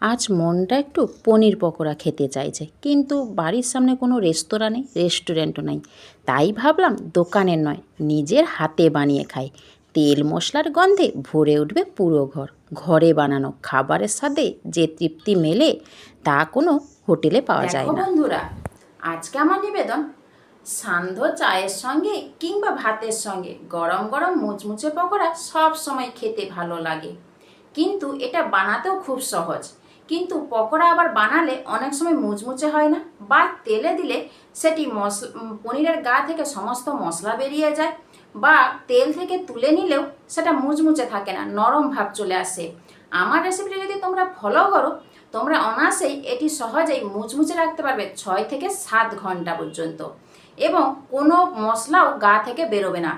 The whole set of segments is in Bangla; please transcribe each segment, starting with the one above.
আজ মনটা একটু পনির পকোড়া খেতে চাইছে, কিন্তু বাড়ির সামনে কোনো রেস্তোরাঁ নেই, রেস্টুরেন্টও নেই। তাই ভাবলাম দোকানের নয়, নিজের হাতে বানিয়ে খাই। তেল মশলার গন্ধে ভরে উঠবে পুরো ঘর। ঘরে বানানো খাবারের সাথে যে তৃপ্তি মেলে তা কোনো হোটেলে পাওয়া যায় না। বন্ধুরা, আজকে আমার নিবেদন, সান্ধ্য চায়ের সঙ্গে কিংবা ভাতের সঙ্গে গরম গরম মুচমুচে পকোড়া সব সময় খেতে ভালো লাগে, কিন্তু এটা বানাতেও খুব সহজ। কিন্তু পকোড়া আবার বানালে অনেক সময় মুচমুচে হয় না, বা তেলে দিলে সেটি পনিরের গা থেকে সমস্ত মশলা বেরিয়ে যায়, বা তেল থেকে তুলে নিলেও সেটা মুচমুচে থাকে না, নরম ভাব চলে আসে। আমার রেসিপিটা যদি তোমরা ফলো করো, তোমরা অনায়াসেই এটি সহজেই মুচমুচে রাখতে পারবে 6 থেকে 7 ঘন্টা পর্যন্ত, এবং কোনো মশলাও গা থেকে বেরোবে না।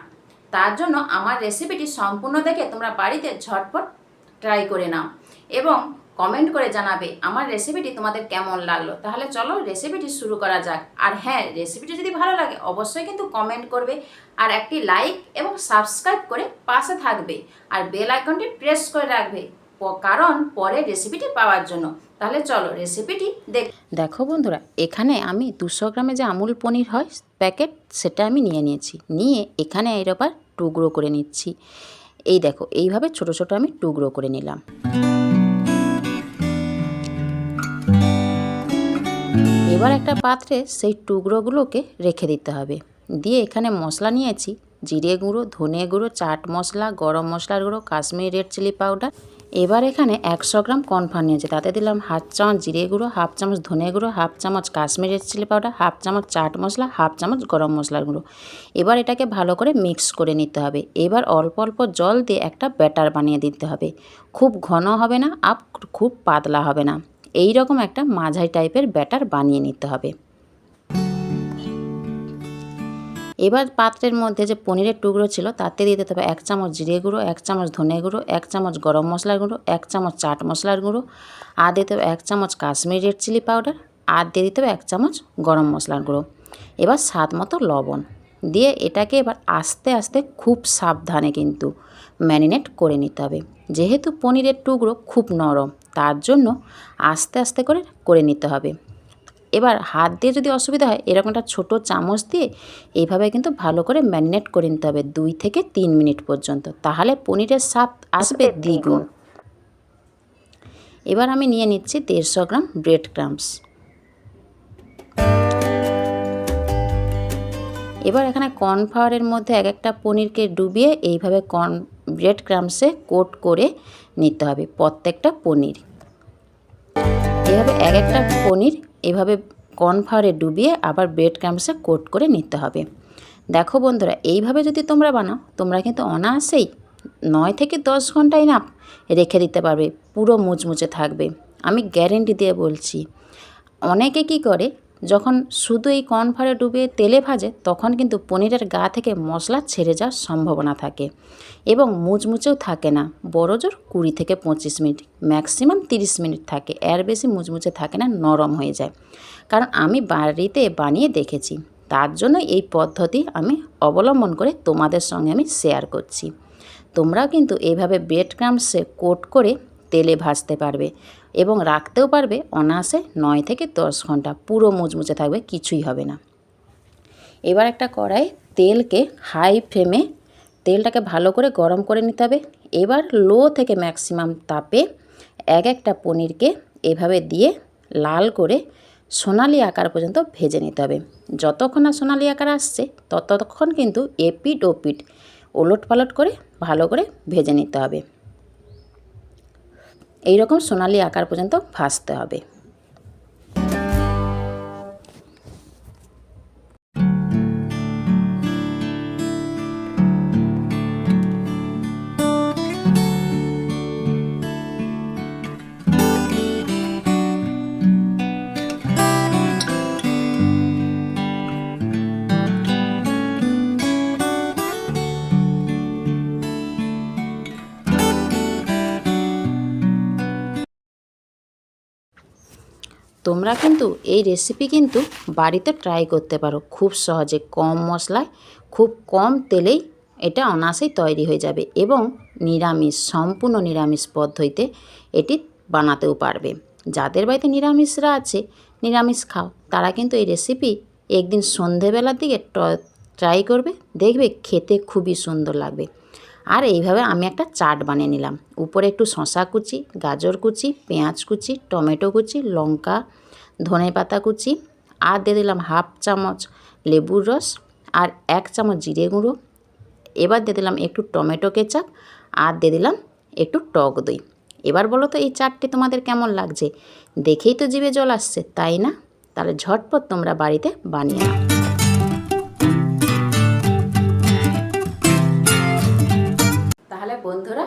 তার জন্য আমার রেসিপিটি সম্পূর্ণ দেখে তোমরা বাড়িতে ঝটপট ট্রাই করে নাও এবং কমেন্ট করে জানাবে আমার রেসিপিটি তোমাদের কেমন লাগলো। তাহলে চলো রেসিপিটি শুরু করা যাক। আর হ্যাঁ, রেসিপিটি যদি ভালো লাগে অবশ্যই কিন্তু কমেন্ট করবে, আর একটি লাইক এবং সাবস্ক্রাইব করে পাশে থাকবে, আর বেল আইকনটি প্রেস করে রাখবে, কারণ পরে রেসিপিটি পাওয়ার জন্য। তাহলে চলো রেসিপিটি দেখো বন্ধুরা, এখানে আমি 200 গ্রামে যে আমুল পনির হয় প্যাকেট, সেটা আমি নিয়েছি। নিয়ে এখানে এরকম টুকরো করে নিচ্ছি। এই দেখো, এইভাবে ছোট ছোট আমি টুকরো করে নিলাম। এবার একটা পাত্রে সেই টুকরোগুলোকে রেখে দিতে হবে। দিয়ে এখানে মশলা নিয়েছি, জিরে গুঁড়ো, ধনে গুঁড়ো, চাট মশলা, গরম মশলার গুঁড়ো, কাশ্মীরি রেড চিলি পাউডার। এবার এখানে 100 গ্রাম কর্নফ্লাওয়ার নিয়েছি, তাতে দিলাম 1/2 চামচ জিরে গুঁড়ো, 1/2 চামচ ধনে গুঁড়ো, 1/2 চামচ কাশ্মীরি রেড চিলি পাউডার, 1/2 চামচ চাট মশলা, 1/2 চামচ গরম মশলার গুঁড়ো। এবার এটাকে ভালো করে মিক্স করে নিতে হবে। এবার অল্প অল্প জল দিয়ে একটা ব্যাটার বানিয়ে দিতে হবে। খুব ঘন হবে না, আর খুব পাতলা হবে না, এই রকম একটা মাঝারি টাইপের ব্যাটার বানিয়ে নিতে হবে। এবার পাত্রের মধ্যে যে পনিরের টুকরো ছিল তাতে দিয়ে দিতে হবে 1 চামচ জিরে গুঁড়ো, 1 চামচ ধনে গুঁড়ো, 1 চামচ গরম মশলার গুঁড়ো, 1 চামচ চাট মশলার গুঁড়ো, আর দিতে হবে 1 চামচ কাশ্মীরি রেড চিলি পাউডার, আর দিয়ে দিতে হবে 1 চামচ গরম মশলার গুঁড়ো। এবার স্বাদ মতো লবণ দিয়ে এটাকে এবার আস্তে আস্তে খুব সাবধানে কিন্তু ম্যারিনেট করে নিতে হবে। যেহেতু পনিরের টুকরো খুব নরম, তার জন্য আস্তে আস্তে করে নিতে হবে। এবার হাত দিয়ে যদি অসুবিধা হয়, এরকম একটা ছোটো চামচ দিয়ে এইভাবে কিন্তু ভালো করে ম্যারিনেট করে নিতে হবে 2 থেকে 3 মিনিট পর্যন্ত, তাহলে পনিরের স্বাদ আসবে দ্বিগুণ। এবার আমি নিয়ে নিচ্ছি 150 গ্রাম ব্রেড ক্রাম্বস। এবার এখানে কর্নফ্লাওয়ারের মধ্যে এক একটা পনিরকে ডুবিয়ে এইভাবে ব্রেড ক্রাম্বসে কোট করে নিতে হবে প্রত্যেকটা পনির। এভাবে এক একটা পনির এভাবে কর্নফ্লাওয়ারে ডুবিয়ে আবার ব্রেড ক্রাম্বসে কোট করে নিতে হবে। দেখো বন্ধুরা, এইভাবে যদি তোমরা বানাও, তোমরা কিন্তু অনায়াসেই 9 থেকে 10 ঘন্টাই না রেখে দিতে পারবে, পুরো মুচমুচে থাকবে। আমি গ্যারেন্টি দিয়ে বলছি। অনেকে কি করে, যখন শুধু এই কর্নফ্লাওয়ারে ডুবিয়ে তেলে ভাজে, তখন কিন্তু পনিরের গা থেকে মশলা ছেড়ে যাওয়ার সম্ভাবনা থাকে এবং মুচমুচেও থাকে না। বড়জোর 20 থেকে 25 মিনিট, ম্যাক্সিমাম 30 মিনিট থাকে, এর বেশি মুচমুচে থাকে না, নরম হয়ে যায়। কারণ আমি বাড়িতে বানিয়ে দেখেছি, তার জন্য এই পদ্ধতি আমি অবলম্বন করে তোমাদের সঙ্গে আমি শেয়ার করছি। তোমরাও কিন্তু এইভাবে ব্রেড ক্রাম্বসে কোট করে তেলে ভাজতে পারবে এবং রাখতেও পারবে অনায়াসে 9 থেকে 10 ঘন্টা, পুরো মুচমুচে থাকবে, কিছুই হবে না। এবার একটা কড়াই তেলকে হাই ফ্লেমে তেলটাকে ভালো করে গরম করে নিতে হবে। এবার লো থেকে ম্যাক্সিমাম তাপে এক একটা পনিরকে এভাবে দিয়ে লাল করে সোনালি আকার পর্যন্ত ভেজে নিতে হবে। যতক্ষণ না সোনালি আকার আসছে ততক্ষণ কিন্তু এপিট ওপিট ওলট পালট করে ভালো করে ভেজে নিতে হবে। এই রকম সোনালি আকার পর্যন্ত ভাজতে হবে। তোমরা কিন্তু এই রেসিপি কিন্তু বাড়িতে ট্রাই করতে পারো, খুব সহজে, কম মশলায়, খুব কম তেলেই এটা অনায়াসেই তৈরি হয়ে যাবে এবং নিরামিষ, সম্পূর্ণ নিরামিষ পদ্ধতিতে এটি বানাতেও পারবে। যাদের বাড়িতে নিরামিষরা আছে, নিরামিষ খাও, তারা কিন্তু এই রেসিপি একদিন সন্ধেবেলার দিকে ট্রাই করবে, দেখবে খেতে খুবই সুন্দর লাগবে। আর এইভাবে আমি একটা চাট বানিয়ে নিলাম। উপরে একটু শসা কুচি, গাজর কুচি, পেঁয়াজ কুচি, টমেটো কুচি, লঙ্কা, ধনেপাতা কুচি, আর দিয়ে দিলাম 1/2 চামচ লেবুর রস আর 1 চামচ জিরে গুঁড়ো। এবার দিয়ে দিলাম একটু টমেটো কেচাপ আর দিয়ে দিলাম একটু টক দই। এবার বলো তো এই চাটটি তোমাদের কেমন লাগছে? দেখেই তো জিভে জল আসছে, তাই না? তাহলে ঝটপট তোমরা বাড়িতে বানিয়ে নাও। তাহলে বন্ধুরা,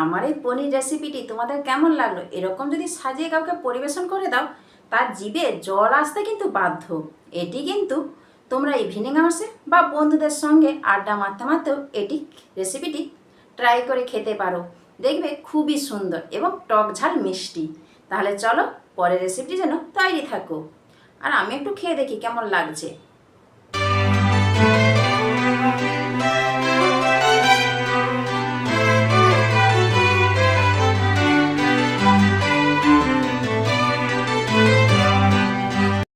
আমার এই পনির রেসিপিটি তোমাদের কেমন লাগলো? এরকম যদি সাজিয়ে কাউকে পরিবেশন করে দাও, তার জিভে জল আসতে কিন্তু বাধ্য। এটি কিন্তু তোমরা ইভিনিং আওয়ার্সে বা বন্ধুদের সঙ্গে আড্ডা মারতে মারতেও এটি রেসিপিটি ট্রাই করে খেতে পারো। দেখবে খুবই সুন্দর এবং টক ঝাল মিষ্টি। তাহলে চলো পরের রেসিপিটি যেন তৈরি থাকো। আর আমি একটু খেয়ে দেখি কেমন লাগছে।